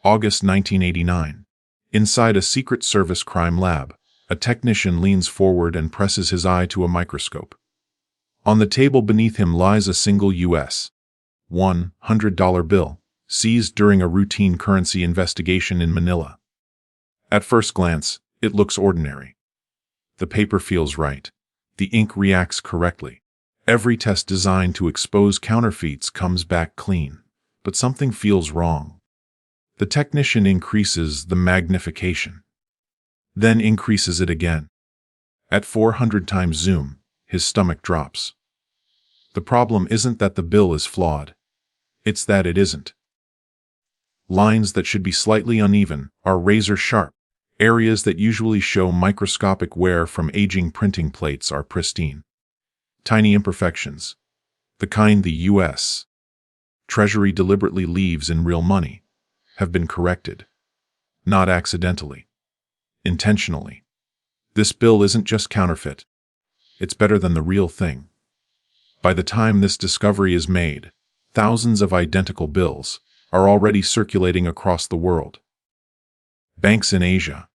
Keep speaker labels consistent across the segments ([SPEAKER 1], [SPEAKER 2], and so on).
[SPEAKER 1] August 1989. Inside a Secret Service crime lab, a technician leans forward and presses his eye to a microscope. On the table beneath him lies a single U.S. $100 bill, seized during a routine currency investigation in Manila. At first glance, it looks ordinary. The paper feels right. The ink reacts correctly. Every test designed to expose counterfeits comes back clean. But something feels wrong. The technician increases the magnification, then increases it again. At 400 times zoom, his stomach drops. The problem isn't that the bill is flawed. It's that it isn't. Lines that should be slightly uneven are razor sharp. Areas that usually show microscopic wear from aging printing plates are pristine. Tiny imperfections, the kind the U.S. Treasury deliberately leaves in real money, have been corrected. Not accidentally. Intentionally. This bill isn't just counterfeit. It's better than the real thing. By the time this discovery is made, thousands of identical bills are already circulating across the world. Banks in Asia,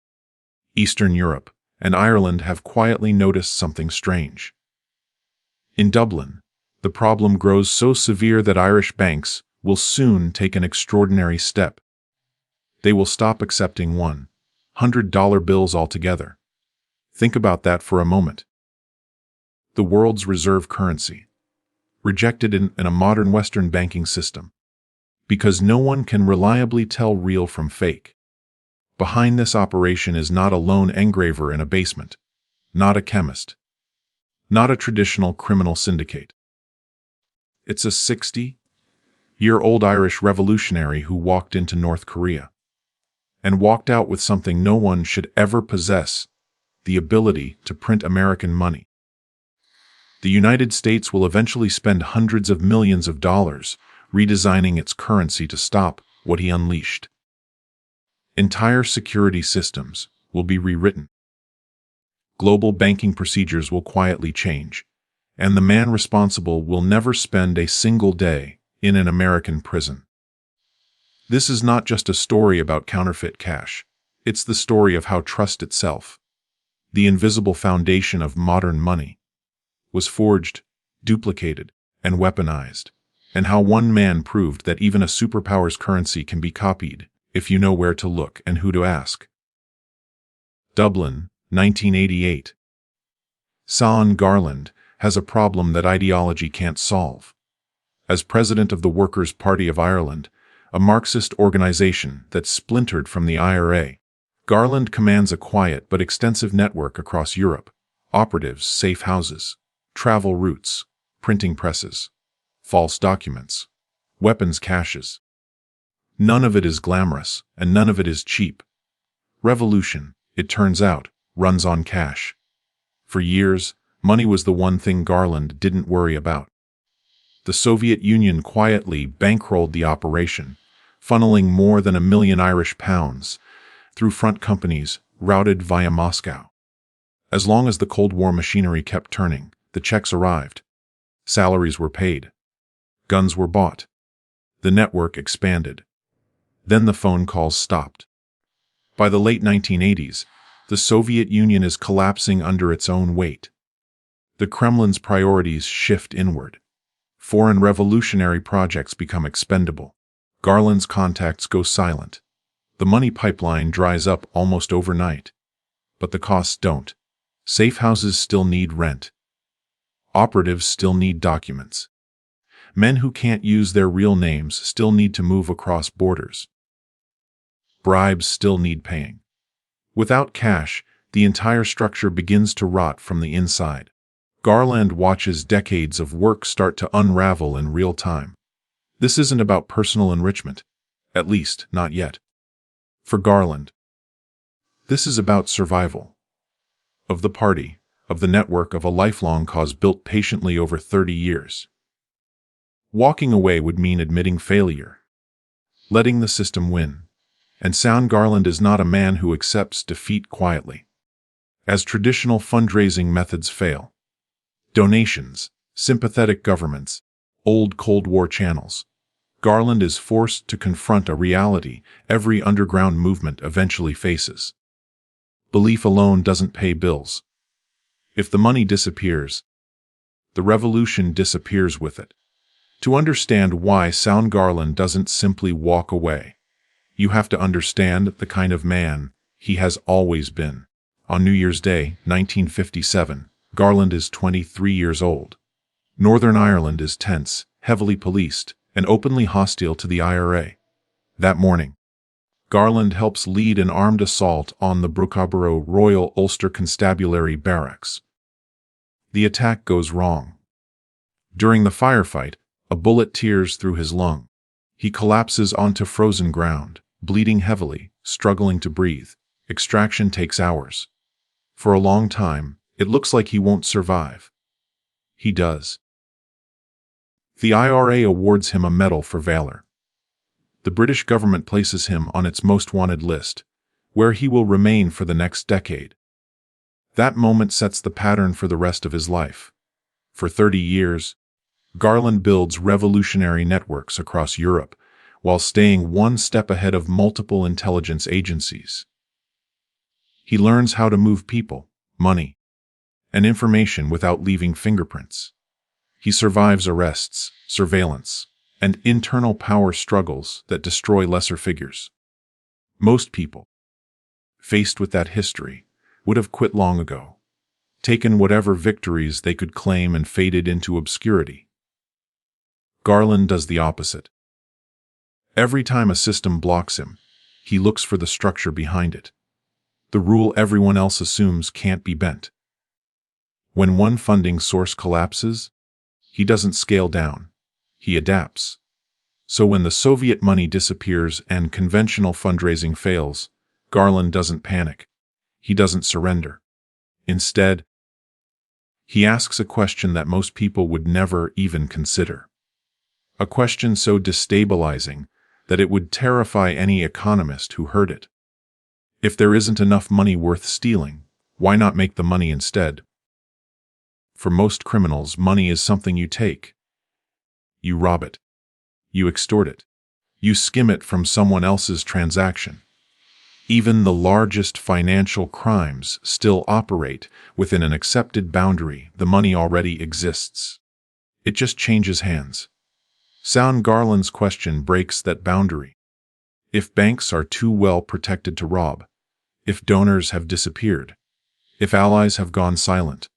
[SPEAKER 1] Eastern Europe, and Ireland have quietly noticed something strange. In Dublin, the problem grows so severe that Irish banks will soon take an extraordinary step. They will stop accepting $100 bills altogether. Think about that for a moment. The world's reserve currency, rejected in a modern Western banking system, because no one can reliably tell real from fake. Behind this operation is not a lone engraver in a basement, not a chemist, not a traditional criminal syndicate. It's a 60-year-old Irish revolutionary who walked into North Korea and walked out with something no one should ever possess: the ability to print American money. The United States will eventually spend hundreds of millions of dollars redesigning its currency to stop what he unleashed. Entire security systems will be rewritten. Global banking procedures will quietly change, and the man responsible will never spend a single day in an American prison. This is not just a story about counterfeit cash. It's the story of how trust itself, the invisible foundation of modern money, was forged, duplicated, and weaponized, and how one man proved that even a superpower's currency can be copied if you know where to look and who to ask. Dublin, 1988. Sean Garland has a problem that ideology can't solve. As president of the Workers' Party of Ireland, a Marxist organization that splintered from the IRA, Garland commands a quiet but extensive network across Europe: operatives, safe houses, travel routes, printing presses, false documents, weapons caches. None of it is glamorous, and none of it is cheap. Revolution, it turns out, runs on cash. For years, money was the one thing Garland didn't worry about. The Soviet Union quietly bankrolled the operation, funneling more than £1 million Irish pounds through front companies routed via Moscow. As long as the Cold War machinery kept turning, the checks arrived. Salaries were paid. Guns were bought. The network expanded. Then the phone calls stopped. By the late 1980s, the Soviet Union is collapsing under its own weight. The Kremlin's priorities shift inward. Foreign revolutionary projects become expendable. Garland's contacts go silent. The money pipeline dries up almost overnight. But the costs don't. Safe houses still need rent. Operatives still need documents. Men who can't use their real names still need to move across borders. Bribes still need paying. Without cash, the entire structure begins to rot from the inside. Garland watches decades of work start to unravel in real time. This isn't about personal enrichment, at least not yet. For Garland, this is about survival. Of the party, of the network, of a lifelong cause built patiently over 30 years. Walking away would mean admitting failure, letting the system win. And Sean Garland is not a man who accepts defeat quietly. As traditional fundraising methods fail, donations, sympathetic governments, old Cold War channels, Garland is forced to confront a reality every underground movement eventually faces. Belief alone doesn't pay bills. If the money disappears, the revolution disappears with it. To understand why Sound Garland doesn't simply walk away, you have to understand the kind of man he has always been. On New Year's Day, 1957, Garland is 23 years old. Northern Ireland is tense, heavily policed, and openly hostile to the IRA. That morning, Garland helps lead an armed assault on the Brooksborough Royal Ulster Constabulary Barracks. The attack goes wrong. During the firefight, a bullet tears through his lung. He collapses onto frozen ground, bleeding heavily, struggling to breathe. Extraction takes hours. For a long time, it looks like he won't survive. He does. The IRA awards him a medal for valor. The British government places him on its most wanted list, where he will remain for the next decade. That moment sets the pattern for the rest of his life. For 30 years, Garland builds revolutionary networks across Europe while staying one step ahead of multiple intelligence agencies. He learns how to move people, money, and information without leaving fingerprints. He survives arrests, surveillance, and internal power struggles that destroy lesser figures. Most people, faced with that history, would have quit long ago, taken whatever victories they could claim and faded into obscurity. Garland does the opposite. Every time a system blocks him, he looks for the structure behind it. The rule everyone else assumes can't be bent. When one funding source collapses, he doesn't scale down, he adapts. So when the Soviet money disappears and conventional fundraising fails, Garland doesn't panic. He doesn't surrender. Instead, he asks a question that most people would never even consider. A question so destabilizing that it would terrify any economist who heard it. If there isn't enough money worth stealing, why not make the money instead? For most criminals, money is something you take. You rob it. You extort it. You skim it from someone else's transaction. Even the largest financial crimes still operate within an accepted boundary. The money already exists. It just changes hands. Sound Garland's question breaks that boundary. If banks are too well protected to rob, if donors have disappeared, if allies have gone silent,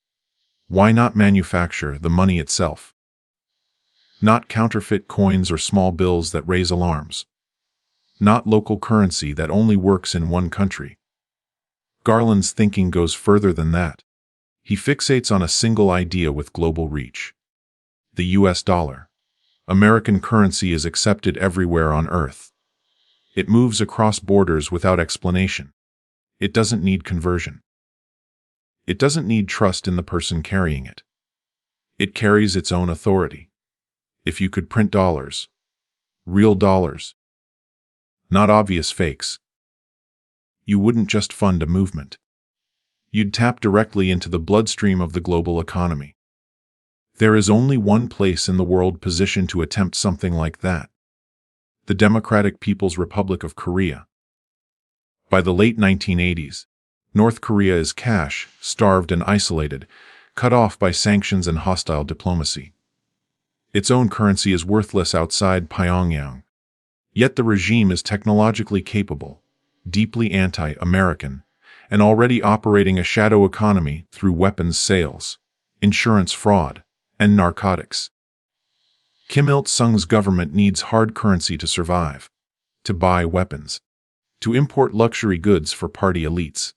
[SPEAKER 1] why not manufacture the money itself? Not counterfeit coins or small bills that raise alarms. Not local currency that only works in one country. Garland's thinking goes further than that. He fixates on a single idea with global reach. The US dollar. American currency is accepted everywhere on Earth. It moves across borders without explanation. It doesn't need conversion. It doesn't need trust in the person carrying it. It carries its own authority. If you could print dollars, real dollars, not obvious fakes, you wouldn't just fund a movement. You'd tap directly into the bloodstream of the global economy. There is only one place in the world positioned to attempt something like that: the Democratic People's Republic of Korea. By the late 1980s, North Korea is cash-starved and isolated, cut off by sanctions and hostile diplomacy. Its own currency is worthless outside Pyongyang. Yet the regime is technologically capable, deeply anti-American, and already operating a shadow economy through weapons sales, insurance fraud, and narcotics. Kim Il-sung's government needs hard currency to survive, to buy weapons, to import luxury goods for party elites,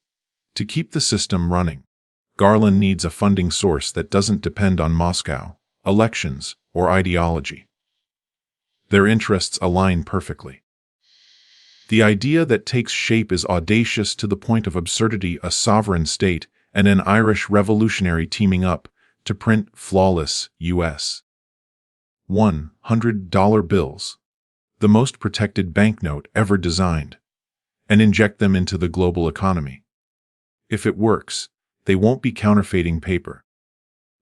[SPEAKER 1] to keep the system running. Garland needs a funding source that doesn't depend on Moscow, elections, or ideology. Their interests align perfectly. The idea that takes shape is audacious to the point of absurdity: a sovereign state and an Irish revolutionary teaming up to print flawless US $100 bills, the most protected banknote ever designed, and inject them into the global economy. If it works, they won't be counterfeiting paper.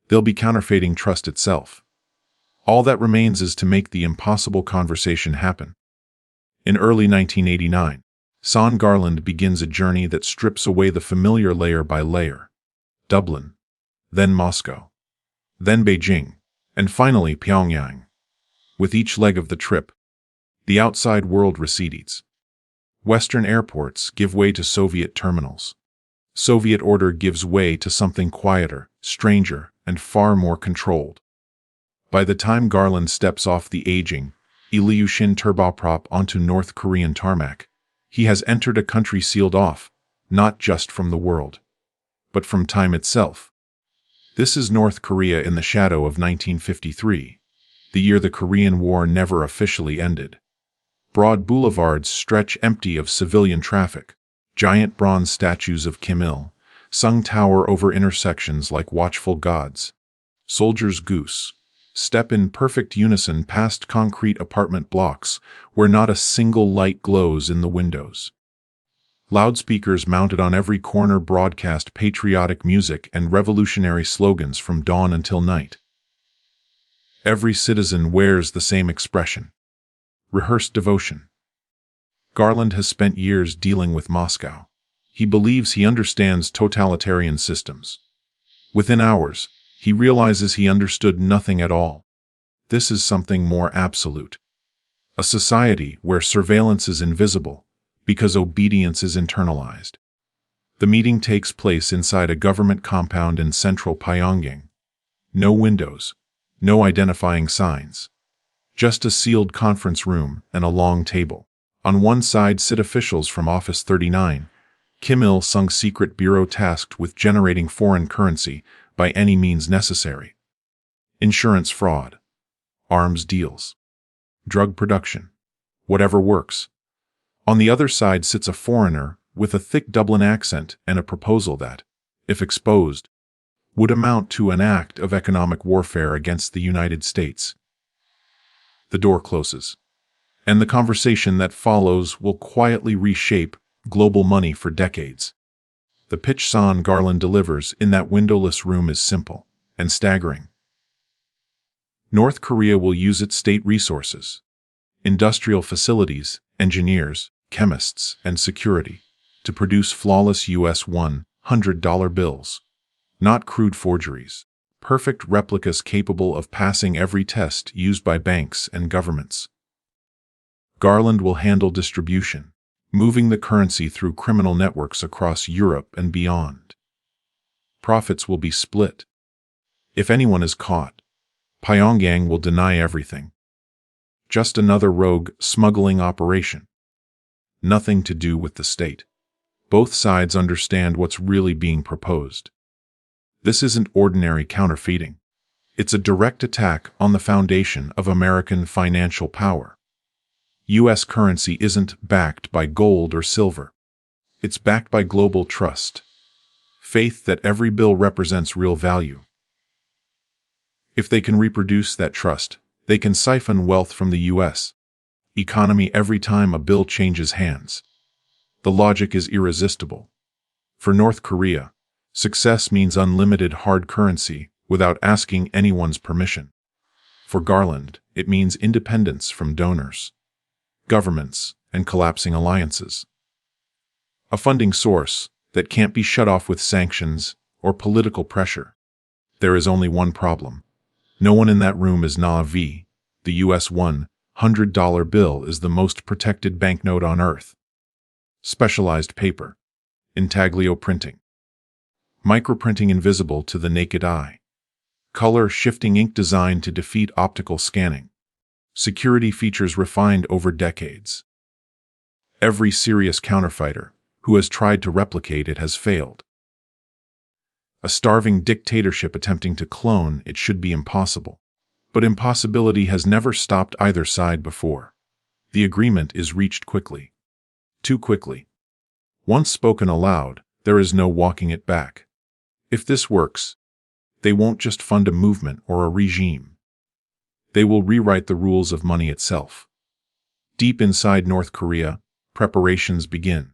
[SPEAKER 1] They'll be counterfeiting trust itself. All that remains is to make the impossible conversation happen. In early 1989, Son Garland begins a journey that strips away the familiar layer by layer. Dublin, then Moscow, then Beijing, and finally Pyongyang. With each leg of the trip, the outside world recedes. Western airports give way to Soviet terminals. Soviet order gives way to something quieter, stranger, and far more controlled. By the time Garland steps off the aging Ilyushin turboprop onto North Korean tarmac, he has entered a country sealed off, not just from the world, but from time itself. This is North Korea in the shadow of 1953, the year the Korean War never officially ended. Broad boulevards stretch empty of civilian traffic. Giant bronze statues of Kim Il-sung tower over intersections like watchful gods. Soldiers goose step in perfect unison past concrete apartment blocks where not a single light glows in the windows. Loudspeakers mounted on every corner broadcast patriotic music and revolutionary slogans from dawn until night. Every citizen wears the same expression: rehearsed devotion. Garland has spent years dealing with Moscow. He believes he understands totalitarian systems. Within hours, he realizes he understood nothing at all. This is something more absolute. A society where surveillance is invisible because obedience is internalized. The meeting takes place inside a government compound in central Pyongyang. No windows, no identifying signs. Just a sealed conference room and a long table. On one side sit officials from Office 39, Kim Il-sung's secret bureau tasked with generating foreign currency by any means necessary. Insurance fraud, arms deals, drug production, whatever works. On the other side sits a foreigner with a thick Dublin accent and a proposal that, if exposed, would amount to an act of economic warfare against the United States. The door closes, and the conversation that follows will quietly reshape global money for decades. The pitch Son Garland delivers in that windowless room is simple and staggering. North Korea will use its state resources, industrial facilities, engineers, chemists, and security to produce flawless US $100 bills, not crude forgeries, perfect replicas capable of passing every test used by banks and governments. Garland will handle distribution, moving the currency through criminal networks across Europe and beyond. Profits will be split. If anyone is caught, Pyongyang will deny everything. Just another rogue smuggling operation. Nothing to do with the state. Both sides understand what's really being proposed. This isn't ordinary counterfeiting. It's a direct attack on the foundation of American financial power. U.S. currency isn't backed by gold or silver. It's backed by global trust. Faith that every bill represents real value. If they can reproduce that trust, they can siphon wealth from the U.S. economy every time a bill changes hands. The logic is irresistible. For North Korea, success means unlimited hard currency without asking anyone's permission. For Garland, it means independence from donors, governments, and collapsing alliances. A funding source that can't be shut off with sanctions or political pressure. There is only one problem. No one in that room is naive. The US $100 bill is the most protected banknote on Earth. Specialized paper, intaglio printing, microprinting invisible to the naked eye, color-shifting ink designed to defeat optical scanning. Security features refined over decades. Every serious counterfeiter who has tried to replicate it has failed. A starving dictatorship attempting to clone it should be impossible. But impossibility has never stopped either side before. The agreement is reached quickly. Too quickly. Once spoken aloud, there is no walking it back. If this works, they won't just fund a movement or a regime. They will rewrite the rules of money itself. Deep inside North Korea, preparations begin.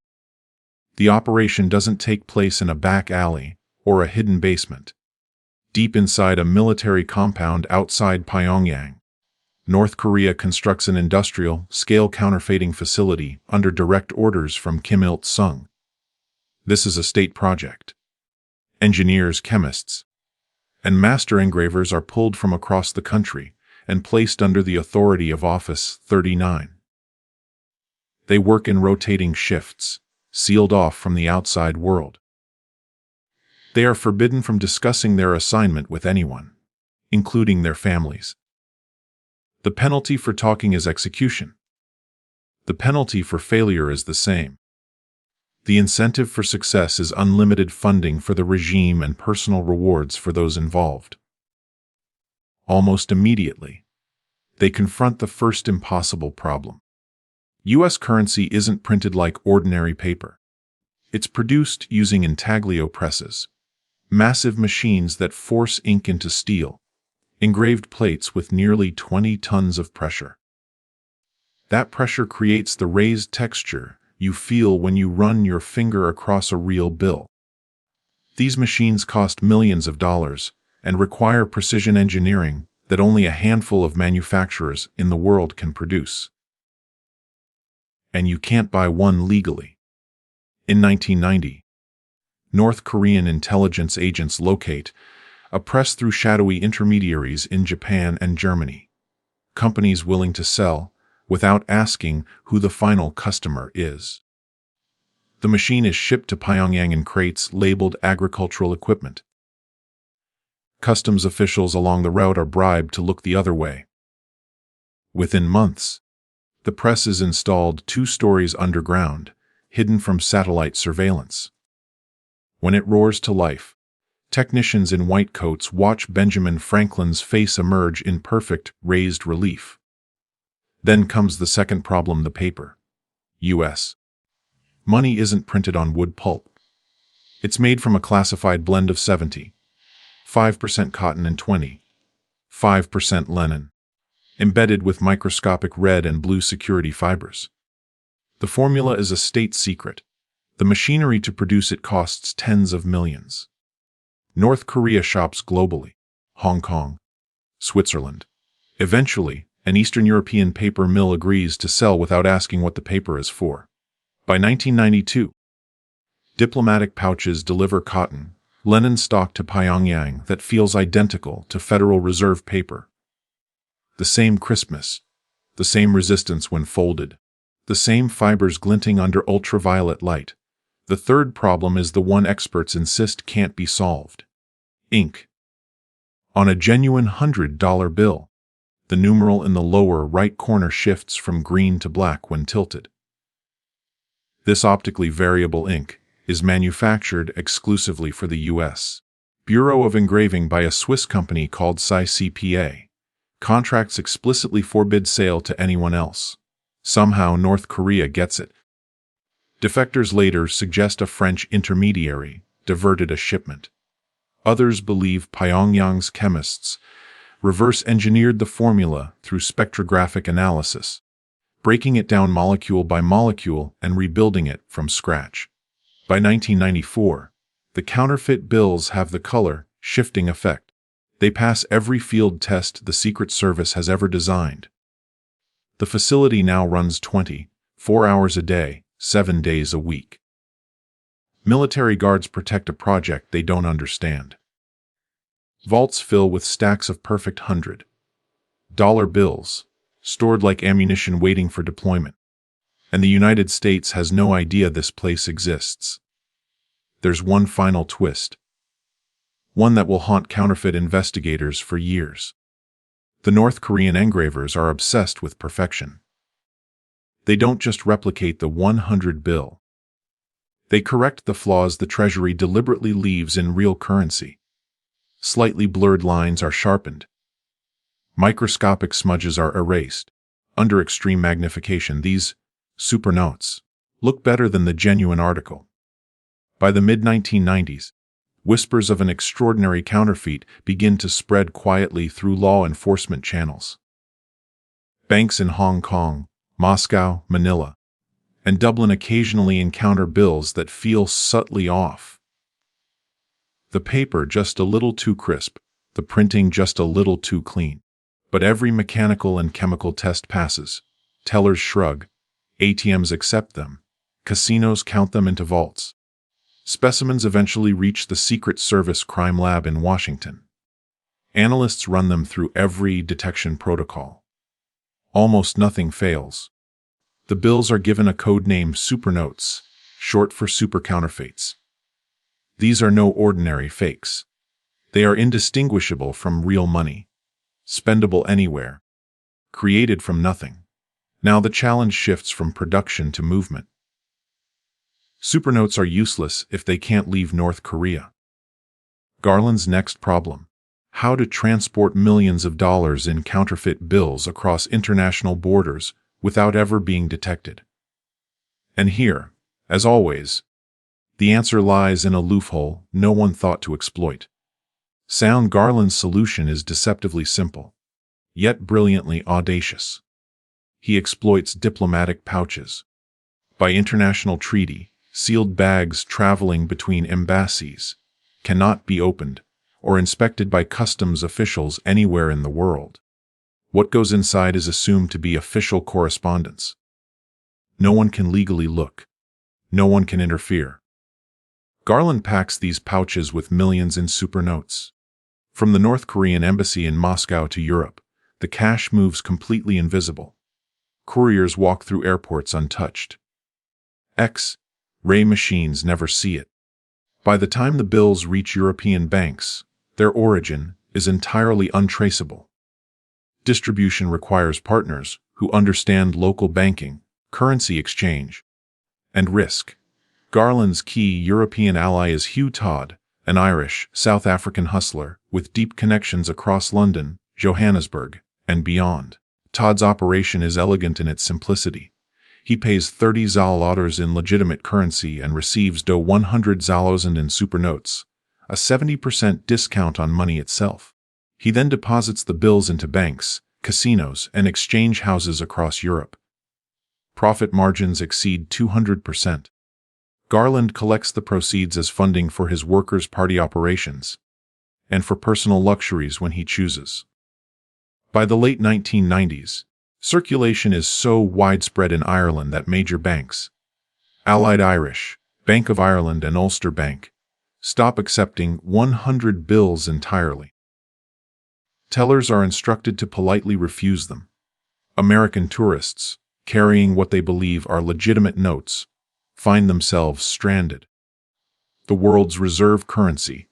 [SPEAKER 1] The operation doesn't take place in a back alley or a hidden basement. Deep inside a military compound outside Pyongyang, North Korea constructs an industrial-scale counterfeiting facility under direct orders from Kim Il-sung. This is a state project. Engineers, chemists, and master engravers are pulled from across the country and placed under the authority of Office 39. They work in rotating shifts, sealed off from the outside world. They are forbidden from discussing their assignment with anyone, including their families. The penalty for talking is execution. The penalty for failure is the same. The incentive for success is unlimited funding for the regime and personal rewards for those involved. Almost immediately, they confront the first impossible problem. U.S. currency isn't printed like ordinary paper. It's produced using intaglio presses, massive machines that force ink into steel, engraved plates with nearly 20 tons of pressure. That pressure creates the raised texture you feel when you run your finger across a real bill. These machines cost millions of dollars and require precision engineering that only a handful of manufacturers in the world can produce. And you can't buy one legally. In 1990, North Korean intelligence agents locate a press through shadowy intermediaries in Japan and Germany, companies willing to sell without asking who the final customer is. The machine is shipped to Pyongyang in crates labeled agricultural equipment. Customs officials along the route are bribed to look the other way. Within months, the press is installed 2 stories underground, hidden from satellite surveillance. When it roars to life, technicians in white coats watch Benjamin Franklin's face emerge in perfect, raised relief. Then comes the second problem: the paper. U.S. money isn't printed on wood pulp. It's made from a classified blend of 75% cotton and 25% linen, embedded with microscopic red and blue security fibers. The formula is a state secret. The machinery to produce it costs tens of millions. North Korea shops globally: Hong Kong, Switzerland. Eventually, an Eastern European paper mill agrees to sell without asking what the paper is for. By 1992, diplomatic pouches deliver cotton, linen stock to Pyongyang that feels identical to Federal Reserve paper. The same crispness, the same resistance when folded, the same fibers glinting under ultraviolet light. The third problem is the one experts insist can't be solved: ink. On a genuine $100 bill, the numeral in the lower right corner shifts from green to black when tilted. This optically variable ink is manufactured exclusively for the U.S. Bureau of Engraving by a Swiss company called CPA. Contracts explicitly forbid sale to anyone else. Somehow North Korea gets it. Defectors later suggest a French intermediary diverted a shipment. Others believe Pyongyang's chemists reverse-engineered the formula through spectrographic analysis, breaking it down molecule by molecule and rebuilding it from scratch. By 1994, the counterfeit bills have the color-shifting effect. They pass every field test the Secret Service has ever designed. The facility now runs 24 hours a day, 7 days a week. Military guards protect a project they don't understand. Vaults fill with stacks of perfect $100 bills, stored like ammunition waiting for deployment. And the United States has no idea this place exists. There's one final twist. One that will haunt counterfeit investigators for years. The North Korean engravers are obsessed with perfection. They don't just replicate the $100 bill. They correct the flaws the Treasury deliberately leaves in real currency. Slightly blurred lines are sharpened. Microscopic smudges are erased. Under extreme magnification, these supernotes look better than the genuine article. By the mid-1990s, whispers of an extraordinary counterfeit begin to spread quietly through law enforcement channels. Banks in Hong Kong, Moscow, Manila, and Dublin occasionally encounter bills that feel subtly off. The paper just a little too crisp, the printing just a little too clean. But every mechanical and chemical test passes. Tellers shrug. ATMs accept them. Casinos count them into vaults. Specimens eventually reach the Secret Service crime lab in Washington. Analysts run them through every detection protocol. Almost nothing fails. The bills are given a code name Supernotes, short for super counterfeits. These are no ordinary fakes. They are indistinguishable from real money, spendable anywhere, created from nothing. Now the challenge shifts from production to movement. Supernotes are useless if they can't leave North Korea. Garland's next problem: how to transport millions of dollars in counterfeit bills across international borders without ever being detected. And here, as always, the answer lies in a loophole no one thought to exploit. Garland's solution is deceptively simple, yet brilliantly audacious. He exploits diplomatic pouches. By international treaty, sealed bags traveling between embassies cannot be opened or inspected by customs officials anywhere in the world. What goes inside is assumed to be official correspondence. No one can legally look. No one can interfere. Garland packs these pouches with millions in supernotes. From the North Korean embassy in Moscow to Europe, the cash moves completely invisible. Couriers walk through airports untouched. X-ray machines never see it. By the time the bills reach European banks, their origin is entirely untraceable. Distribution requires partners who understand local banking, currency exchange, and risk. Garland's key European ally is Hugh Todd, an Irish, South African hustler with deep connections across London, Johannesburg, and beyond. Todd's operation is elegant in its simplicity. He pays 30 zlotys in legitimate currency and receives 100 zlotys in supernotes, a 70% discount on money itself. He then deposits the bills into banks, casinos, and exchange houses across Europe. Profit margins exceed 200%. Garland collects the proceeds as funding for his Workers' Party operations, and for personal luxuries when he chooses. By the late 1990s, circulation is so widespread in Ireland that major banks, Allied Irish, Bank of Ireland and Ulster Bank, stop accepting 100 bills entirely. Tellers are instructed to politely refuse them. American tourists, carrying what they believe are legitimate notes, find themselves stranded. The world's reserve currency,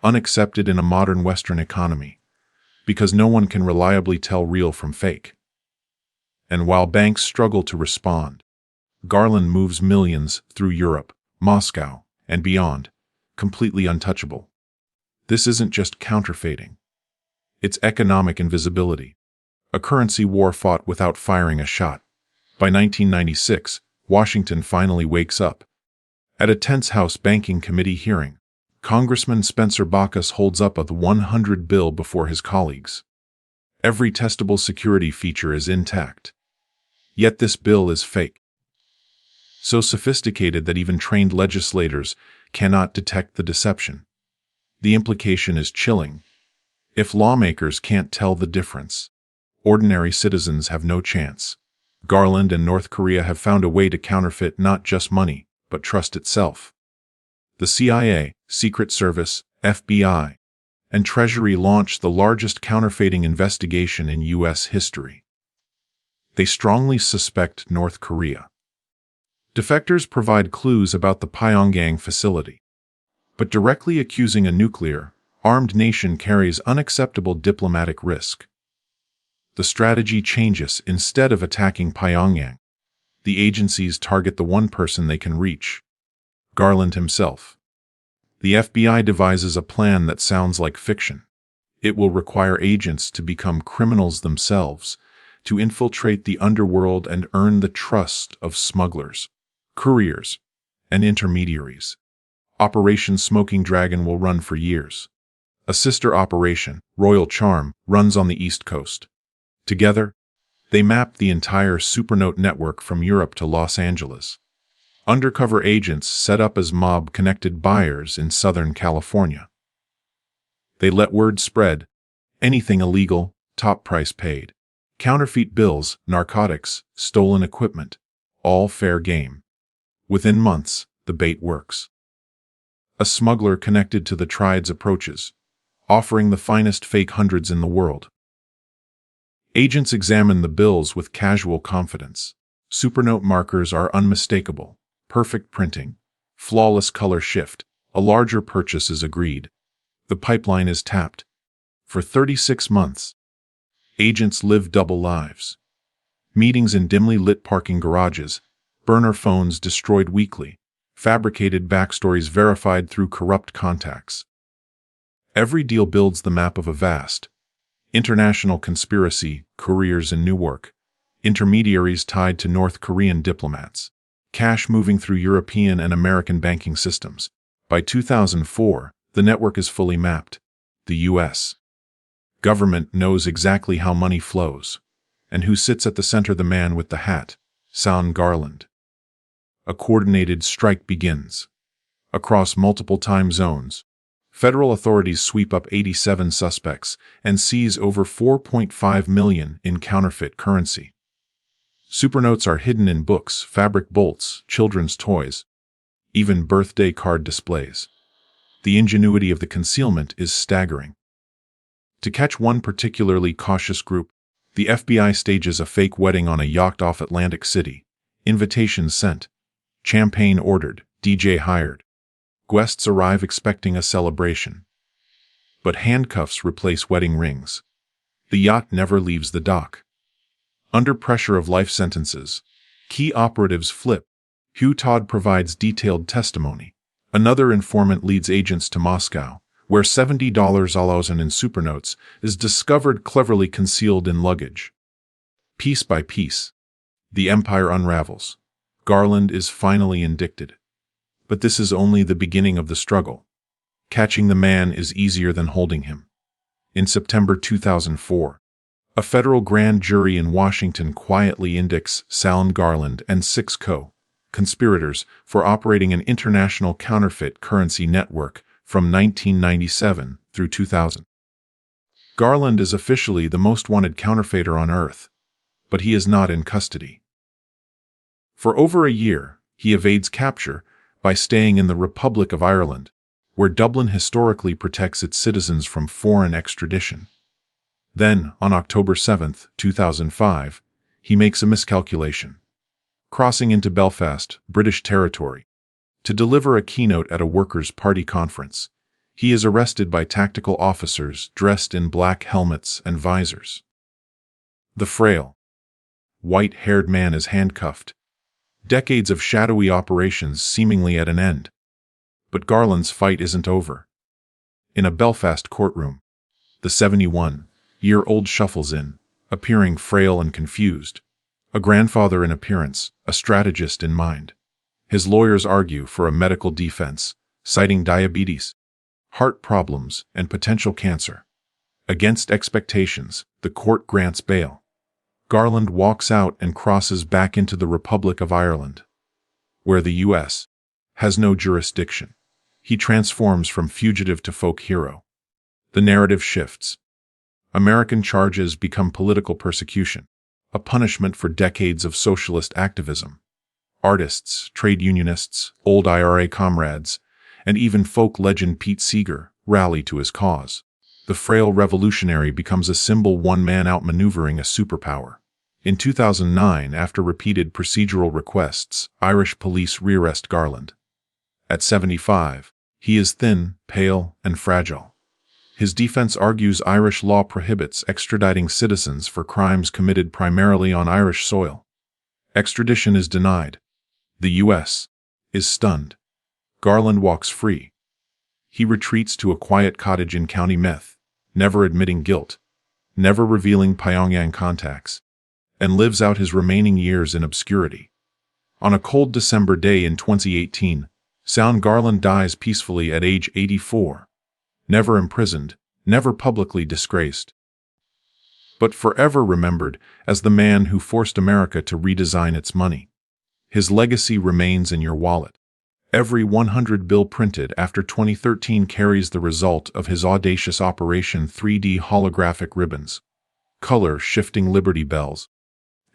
[SPEAKER 1] unaccepted in a modern Western economy, because no one can reliably tell real from fake. And while banks struggle to respond, Garland moves millions through Europe, Moscow, and beyond, completely untouchable. This isn't just counterfeiting. It's economic invisibility. A currency war fought without firing a shot. By 1996, Washington finally wakes up. At a tense House Banking Committee hearing, Congressman Spencer Baucus holds up a 100 bill before his colleagues. Every testable security feature is intact. Yet this bill is fake. So sophisticated that even trained legislators cannot detect the deception. The implication is chilling. If lawmakers can't tell the difference, ordinary citizens have no chance. Garland and North Korea have found a way to counterfeit not just money, but trust itself. The CIA, Secret Service, FBI, and Treasury launched the largest counterfeiting investigation in U.S. history. They strongly suspect North Korea. Defectors provide clues about the Pyongyang facility. But directly accusing a nuclear, armed nation carries unacceptable diplomatic risk. The strategy changes. Instead of attacking Pyongyang, the agencies target the one person they can reach: Garland himself. The FBI devises a plan that sounds like fiction. It will require agents to become criminals themselves, to infiltrate the underworld and earn the trust of smugglers, couriers, and intermediaries. Operation Smoking Dragon will run for years. A sister operation, Royal Charm, runs on the East Coast. Together, they map the entire Supernote network from Europe to Los Angeles. Undercover agents set up as mob-connected buyers in Southern California. They let word spread: anything illegal, top price paid. Counterfeit bills, narcotics, stolen equipment. All fair game. Within months, the bait works. A smuggler connected to the triads approaches, offering the finest fake hundreds in the world. Agents examine the bills with casual confidence. Supernote markers are unmistakable. Perfect printing. Flawless color shift. A larger purchase is agreed. The pipeline is tapped. For 36 months, agents live double lives. Meetings in dimly lit parking garages, burner phones destroyed weekly, fabricated backstories verified through corrupt contacts. Every deal builds the map of a vast international conspiracy, couriers in Newark, intermediaries tied to North Korean diplomats, cash moving through European and American banking systems. By 2004, the network is fully mapped. The U.S. government knows exactly how money flows, and who sits at the center. The man with the hat, Sound Garland. A coordinated strike begins. Across multiple time zones, federal authorities sweep up 87 suspects and seize over $4.5 million in counterfeit currency. Supernotes are hidden in books, fabric bolts, children's toys, even birthday card displays. The ingenuity of the concealment is staggering. To catch one particularly cautious group, the FBI stages a fake wedding on a yacht off Atlantic City. Invitations sent. Champagne ordered. DJ hired. Guests arrive expecting a celebration. But handcuffs replace wedding rings. The yacht never leaves the dock. Under pressure of life sentences, key operatives flip. Hugh Todd provides detailed testimony. Another informant leads agents to Moscow, where $70 in Supernotes is discovered cleverly concealed in luggage. Piece by piece, the empire unravels. Garland is finally indicted. But this is only the beginning of the struggle. Catching the man is easier than holding him. In September 2004, a federal grand jury in Washington quietly indicts Sound Garland and 6 co-conspirators for operating an international counterfeit currency network from 1997 through 2000. Garland is officially the most wanted counterfeiter on Earth, but he is not in custody. For over a year, he evades capture by staying in the Republic of Ireland, where Dublin historically protects its citizens from foreign extradition. Then, on October 7, 2005, he makes a miscalculation. Crossing into Belfast, British territory, to deliver a keynote at a Workers' Party conference, he is arrested by tactical officers dressed in black helmets and visors. The frail, white-haired man is handcuffed. Decades of shadowy operations seemingly at an end. But Garland's fight isn't over. In a Belfast courtroom, the 71-year-old shuffles in, appearing frail and confused. A grandfather in appearance, a strategist in mind. His lawyers argue for a medical defense, citing diabetes, heart problems, and potential cancer. Against expectations, the court grants bail. Garland walks out and crosses back into the Republic of Ireland, where the U.S. has no jurisdiction. He transforms from fugitive to folk hero. The narrative shifts. American charges become political persecution, a punishment for decades of socialist activism. Artists, trade unionists, old IRA comrades, and even folk legend Pete Seeger rally to his cause. The frail revolutionary becomes a symbol, one man outmaneuvering a superpower. In 2009, after repeated procedural requests, Irish police rearrest Garland. At 75, he is thin, pale, and fragile. His defense argues Irish law prohibits extraditing citizens for crimes committed primarily on Irish soil. Extradition is denied. The U.S. is stunned. Garland walks free. He retreats to a quiet cottage in County Meath, never admitting guilt, never revealing Pyongyang contacts, and lives out his remaining years in obscurity. On a cold December day in 2018, Sound Garland dies peacefully at age 84. Never imprisoned, never publicly disgraced, but forever remembered as the man who forced America to redesign its money. His legacy remains in your wallet. Every 100 bill printed after 2013 carries the result of his audacious Operation 3D holographic ribbons. color-shifting Liberty Bells,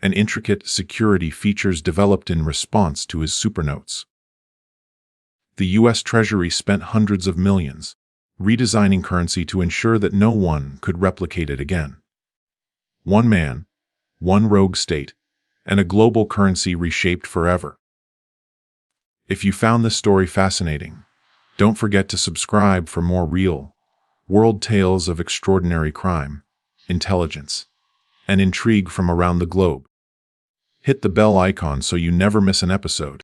[SPEAKER 1] and intricate security features developed in response to his Supernotes. The U.S. Treasury spent hundreds of millions redesigning currency to ensure that no one could replicate it again. One man, one rogue state, and a global currency reshaped forever. If you found this story fascinating, don't forget to subscribe for more real-world tales of extraordinary crime, intelligence, and intrigue from around the globe. Hit the bell icon so you never miss an episode.